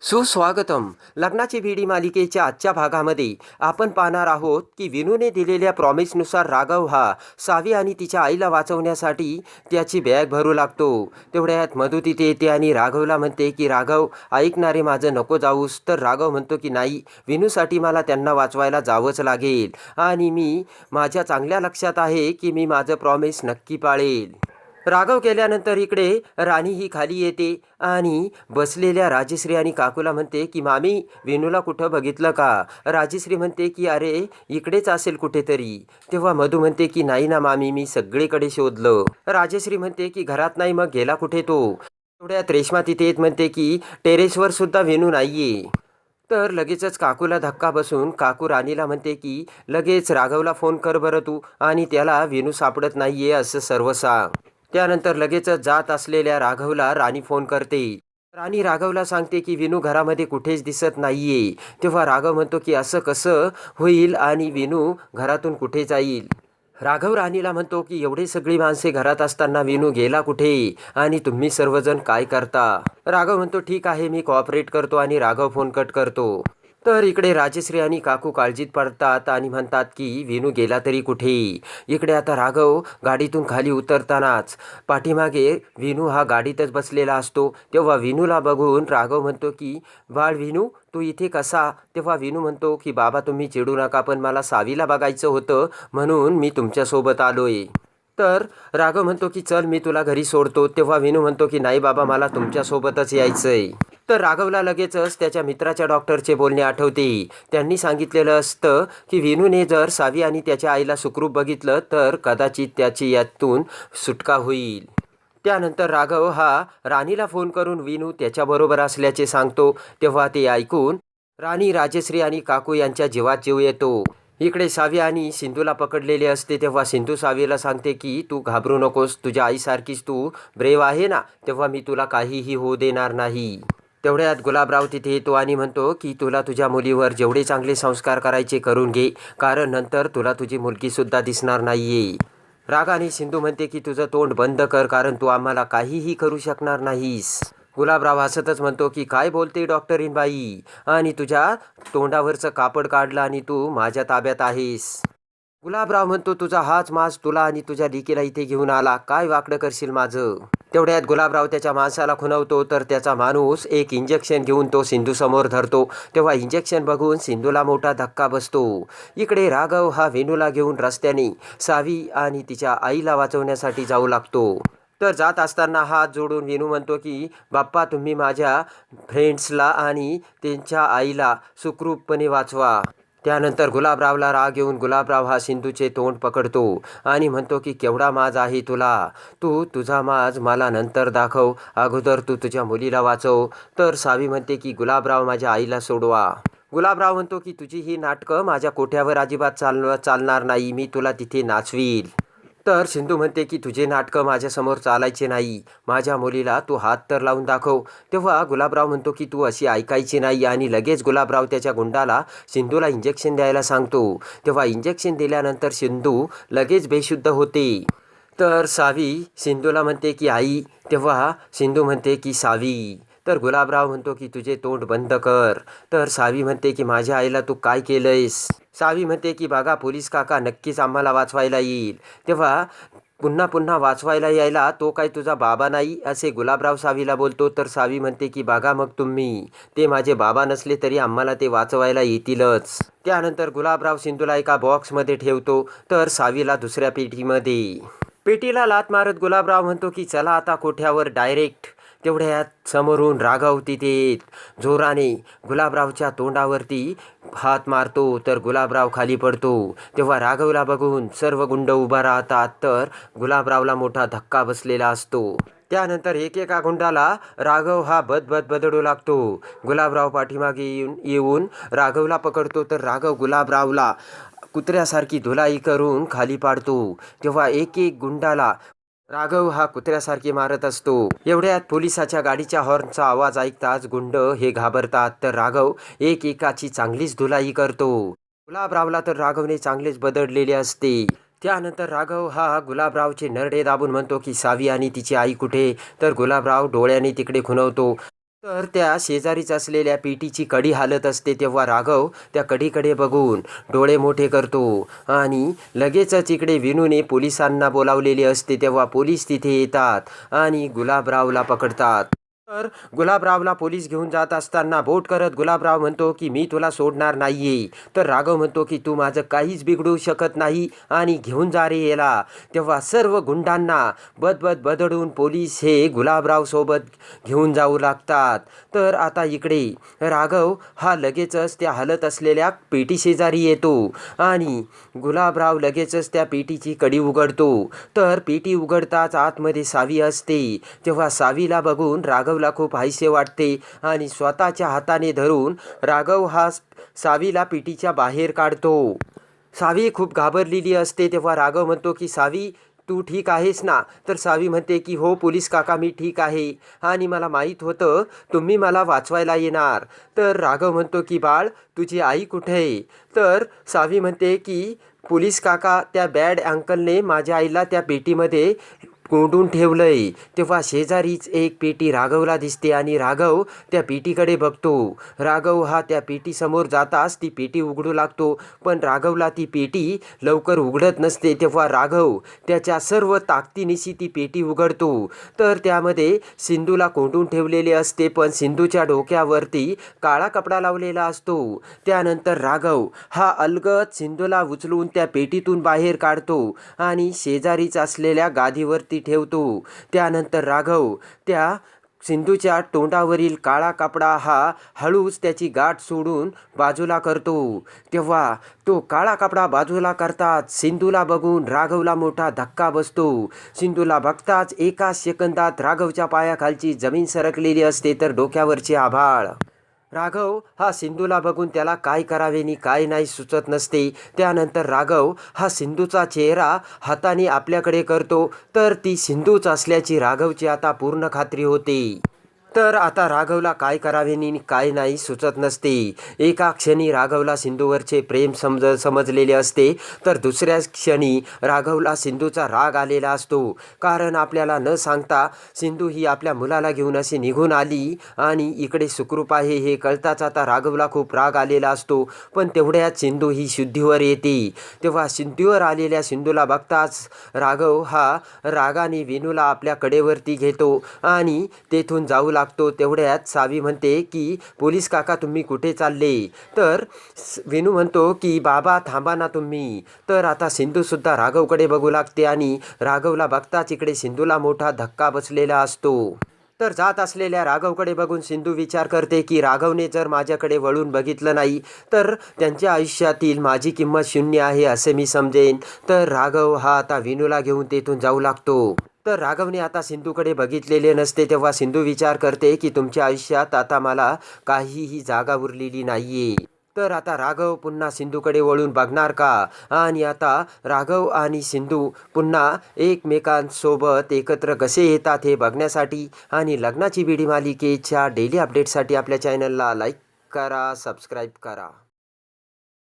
सुस्वागतम. लग्नाची बीडी मालिकेच्या आजच्या भागामध्ये आपण पाहणार आहोत की विनूने दिलेल्या प्रॉमिसनुसार राघव हा सावी आणि तिच्या आईला वाचवण्यासाठी त्याची बॅग भरू लागतो. तेवढ्यात मधू तिथे येते आणि राघवला म्हणते की राघव ऐकणारे माझं नको जाऊस. तर राघव म्हणतो की नाही, विनूसाठी मला त्यांना वाचवायला जावंच लागेल आणि मी माझ्या चांगल्या लक्षात आहे की मी माझं प्रॉमिस नक्की पाळेल. राघव गेल्यानंतर इकडे राणी ही खाली येते आणि बसलेल्या राजश्री आणि काकूला म्हणते की मामी, विनूला कुठं बघितलं का? राजश्री म्हणते की अरे इकडेच असेल कुठेतरी. तेव्हा मधू म्हणते की नाही ना मामी, मी सगळीकडे शोधलं. राजश्री म्हणते की घरात नाही, मग गेला कुठे तो? तेवढ्यात रेश्मा तिथे येत म्हणते की टेरेसवर सुद्धा विनू नाहीये. तर लगेचच काकूला धक्का बसून काकू राणीला म्हणते की लगेच राघवला फोन कर बरं तू आणि त्याला विनू सापडत नाहीये असं सर्व सांग. त्यानंतर लगेचच जात असलेल्या राघवला राणी फोन करते. राणी राघवला सांगते की विनू घरामध्ये कुठेच दिसत नाहीये. तेव्हा राघव म्हणतो की असं कसं होईल आणि विनू घरातून कुठे जाईल? राघव राणीला म्हणतो की एवढे सगळी माणसे घरात असताना विनू गेला कुठे आणि तुम्ही सर्वजण काय करता? राघव म्हणतो ठीक आहे, मी कॉपरेट करतो आणि राघव फोन कट करतो. तर इकडे राजश्री आणि काकू काळजीत पडतात आणि म्हणतात की विनू गेला तरी कुठे. इकडे आता राघव गाडीतून खाली उतरतानाच पाठीमागे विनू हा गाडीतच बसलेला असतो. तेव्हा विनूला बघून राघव म्हणतो की बाळ विनू, तू इथे कसा? तेव्हा विनू म्हणतो की बाबा तुम्ही चिडू नका, पण मला सावीला बघायचं होतं म्हणून मी तुमच्यासोबत आलोय. तर राघव म्हणतो की चल मी तुला घरी सोडतो. तेव्हा विनू म्हणतो की नाही बाबा, मला तुमच्यासोबतच यायचंय. तर राघवला लगेचच त्याच्या मित्राच्या डॉक्टरचे बोलणे आठवते. त्यांनी सांगितलेलं असतं की विनूने जर सावी आणि त्याच्या आईला सुखरूप बघितलं तर कदाचित त्याची यातून सुटका होईल. त्यानंतर राघव हा राणीला फोन करून विनू त्याच्याबरोबर असल्याचे सांगतो. तेव्हा ते ऐकून राणी, राजश्री आणि काकू यांच्या जीवात जीव येतो. इकडे सावी आणि सिंधूला पकडलेले असते. तेव्हा सिंधू सावीला सांगते की तू घाबरू नकोस, तुझ्या आईसारखीच तू ब्रेव आहे ना, तेव्हा मी तुला काहीही होऊ देणार नाही. तेवढ्यात गुलाबराव तिथे येतो आणि म्हणतो की तुला तुझ्या मुलीवर जेवढे चांगले संस्कार करायचे करून घे, कारण नंतर तुला तुझी मुलगीसुद्धा दिसणार नाहीये. रागाने सिंधू म्हणते की तुझं तोंड बंद कर, कारण तू आम्हाला काहीही करू शकणार नाहीस. गुलाबराव हसतच म्हणतो की काय बोलते डॉक्टरीन बाई, आणि तुझ्या तोंडावरचं कापड काढलं आणि तू माझ्या ताब्यात आहेस. गुलाबराव म्हणतो तुझा हाच मास तुला आणि तुझ्या लेकीला इथे घेऊन आला, काय वाकडं करशील माझं? तेवढ्यात गुलाबराव त्याच्या माणसाला खुणवतो. तर त्याचा माणूस एक इंजेक्शन घेऊन तो सिंधू समोर धरतो. तेव्हा इंजेक्शन बघून सिंधूला मोठा धक्का बसतो. इकडे राघव हा विनूला घेऊन रस्त्याने सावी आणि तिच्या आईला वाचवण्यासाठी जाऊ लागतो. तर जात असताना हात जोडून विनू म्हणतो की बाप्पा, तुम्ही माझ्या फ्रेंड्सला आणि त्यांच्या आईला सुखरूपपणे वाचवा. त्यानंतर गुलाबरावला राग येऊन गुलाबराव हा सिंधूचे तोंड पकडतो आणि म्हणतो की केवढा माज आहे तुला, तू तुझा माज मला नंतर दाखव, अगोदर तू तुझ्या मुलीला वाचव. तर सावी म्हणते की गुलाबराव, माझ्या आईला सोडवा. गुलाबराव म्हणतो की तुझी ही नाटकं माझ्या कोठ्यावर अजिबात चालणार नाही, मी तुला तिथे नाचवील. तर सिंधू म्हणते की तुझे नाटकं माझ्यासमोर चालायचे नाही, माझ्या मुलीला तू हात तर लावून दाखव. तेव्हा गुलाबराव म्हणतो की तू अशी ऐकायची नाही आणि लगेच गुलाबराव त्याच्या गुंडाला सिंधूला इंजेक्शन द्यायला सांगतो. तेव्हा इंजेक्शन दिल्यानंतर सिंधू लगेच बेशुद्ध होते. तर सावी सिंधूला म्हणते की आई. तेव्हा सिंधू म्हणते की सावी. तर गुलाबराव म्हणतो की तुझे तोंड बंद कर. तर सावी म्हणते की माझ्या आईला तू काय केलंयस? सावी म्हणते की बघा, पोलीस काका नक्कीच आम्हाला वाचवायला येईल. तेव्हा पुन्हा पुन्हा वाचवायला यायला तो काय तुझा बाबा नाही, असे गुलाबराव सावीला बोलतो. तर सावी म्हणते की बघा मग, तुम्ही ते माझे बाबा नसले तरी आम्हाला ते वाचवायला येतीलच. त्यानंतर गुलाबराव सिंधूला एका बॉक्समध्ये ठेवतो. तर सावीला दुसऱ्या पेटीमध्ये. पेटीला लात मारत गुलाबराव म्हणतो की चला आता कोठ्यावर डायरेक्ट. तेवढ्यात समोरून राघव तिथे जोराने गुलाबरावच्या तोंडावरती हात मारतो. तर गुलाबराव खाली पडतो. तेव्हा राघवला बघून सर्व गुंड उभा राहतात. तर गुलाबरावला मोठा धक्का बसलेला असतो. त्यानंतर एकेका गुंडाला राघव हा बदबदू लागतो. गुलाबराव पाठीमागे येऊन राघवला पकडतो. तर राघव गुलाबरावला कुत्र्यासारखी धुलाई करून खाली पाडतो. तेव्हा एक एक गुंडाला राघव हा कुत्र्यासारखे मारत असतो. एवढ्यात पोलिसाच्या गाडीच्या हॉर्नचा आवाज ऐकताच गुंड हे घाबरतात. तर राघव एक एकाची चांगलीच धुलाई करतो. गुलाबरावला तर राघवने चांगलेच बदडलेले असते. त्यानंतर राघव हा गुलाबरावचे नरडे दाबून म्हणतो की सावी आणि तिची आई कुठे? तर गुलाबराव डोळ्याने तिकडे खुणवतो. तर त्या शेजारीच असलेल्या पेटीची कडी हालत असते तेव्हा राघव त्या कडीकडे बघून डोळे मोठे करतो आणि लगेचच इकडे विनूने पोलिसांना बोलावलेले असते तेव्हा पोलीस तिथे येतात आणि गुलाबरावला पकडतात. तर गुलाबरावला पोलीस घेऊन जात असताना बोट करत गुलाबराव म्हणतो की मी तुला सोडणार नाहीये. तर राघव म्हणतो की तू माझं काहीच बिघडू शकत नाही आणि घेऊन जा रे याला. तेव्हा सर्व गुंडांना बदडून पोलीस हे गुलाबराव सोबत घेऊन जाऊ लागतात. तर आता इकडे राघव हा लगेचच त्या हलत असलेल्या पेटी शेजारी येतो आणि गुलाबराव लगेचच त्या पेटीची कडी उघडतो. तर पेटी उघडताच आतमध्ये सावी असते. तेव्हा सावीला बघून राघवला खूप हायसे वाटते आणि स्वतःच्या हाताने धरून राघव हा सावीला पेटीच्या बाहेर काढतो. सावी खूप घाबरलेली असते तेव्हा राघव म्हणतो की सावी तू ठीक आहेस ना. तर सावी म्हणते की हो पोलीस काका मी ठीक आहे आणि मला माहीत होतं तुम्ही मला वाचवायला येणार. तर राघव म्हणतो की बाळ तुझी आई कुठे आहे. तर सावी म्हणते की पोलीस काका त्या बॅड अंकलने माझ्या आईला त्या पेटीमध्ये कोंडून ठेवलंय. तेव्हा शेजारीच एक पेटी राघवला दिसते आणि राघव त्या पेटीकडे बघतो. राघव हा त्या पेटीसमोर जाताच ती पेटी उघडू लागतो पण राघवला ती पेटी लवकर उघडत नसते. तेव्हा राघव त्याच्या सर्व ताकदीनिशी ती पेटी उघडतो. तर त्यामध्ये सिंधूला कोंडून ठेवलेले असते पण सिंधूच्या डोक्यावरती काळा कपडा लावलेला असतो. त्यानंतर राघव हा अलगद सिंधूला उचलून त्या पेटीतून बाहेर काढतो आणि शेजारीच असलेल्या गादीवरती ठेवतो. त्यानंतर राघव त्या सिंधूच्या तोंडावरील काळा कपडा हा हळूच त्याची गाठ सोडून बाजूला करतो. तेव्हा तो काळा कपडा बाजूला करताच सिंधूला बघून राघवला मोठा धक्का बसतो. सिंधूला बघताच एका सेकंदात राघवच्या पायाखालची जमीन सरकलेली असते तर डोक्यावरचे आभाळ. राघव हा सिंधूला बघून त्याला काय करावे नि काय नाही सुचत नसते. त्यानंतर राघव हा सिंधूचा चेहरा हाताने आपल्याकडे करतो तर ती सिंधूच असल्याची राघवची आता पूर्ण खात्री होते. तर आता राघवला काय करावे नि काय नाही सुचत नसते. एका क्षणी राघवला सिंधूवरचे प्रेम समजलेले असते तर दुसऱ्या क्षणी राघवला सिंधूचा राग आलेला असतो. कारण आपल्याला न सांगता सिंधू ही आपल्या मुलाला घेऊन अशी निघून आली आणि इकडे सुखरूप आहे हे कळताच आता राघवला खूप राग आलेला असतो. पण तेवढ्यात सिंधू ही शुद्धीवर येते. तेव्हा शुद्धीवर आलेल्या सिंधूला बघताच राघव हा रागाने विनूला आपल्या कडेवरती घेतो आणि तेथून जाऊ लागतो. तेवढ्यात सावी म्हणते की पोलीस काका तुम्ही कुठे चालले. तर विनू म्हणतो की बाबा थांबा ना तुम्ही. तर आता सिंधू सुद्धा राघवकडे बघू लागते आणि राघवला बघताच इकडे सिंधूला मोठा धक्का बसलेला असतो. तर जात असलेल्या राघवकडे बघून सिंधू विचार करते की राघवने जर माझ्याकडे वळून बघितलं नाही तर त्यांच्या आयुष्यातील माझी किंमत शून्य आहे असे मी समजेन. तर राघव हा आता विनूला घेऊन तेथून जाऊ लागतो. तर राघवने आता सिंधूकडे बघितलेले नसते तेव्हा सिंधू विचार करते की तुमच्या आयुष्यात आता मला काहीही जागा उरलेली नाहीये. तर आता राघव पुन्हा सिंधूकडे वळून बघणार का. आणि आता राघव आणि सिंधू पुन्हा एकमेकांसोबत एकत्र कसे येतात हे बघण्यासाठी आणि लग्नाची बीडी मालिकेच्या डेली अपडेटसाठी आपल्या चॅनलला लाईक करा, सबस्क्राईब करा.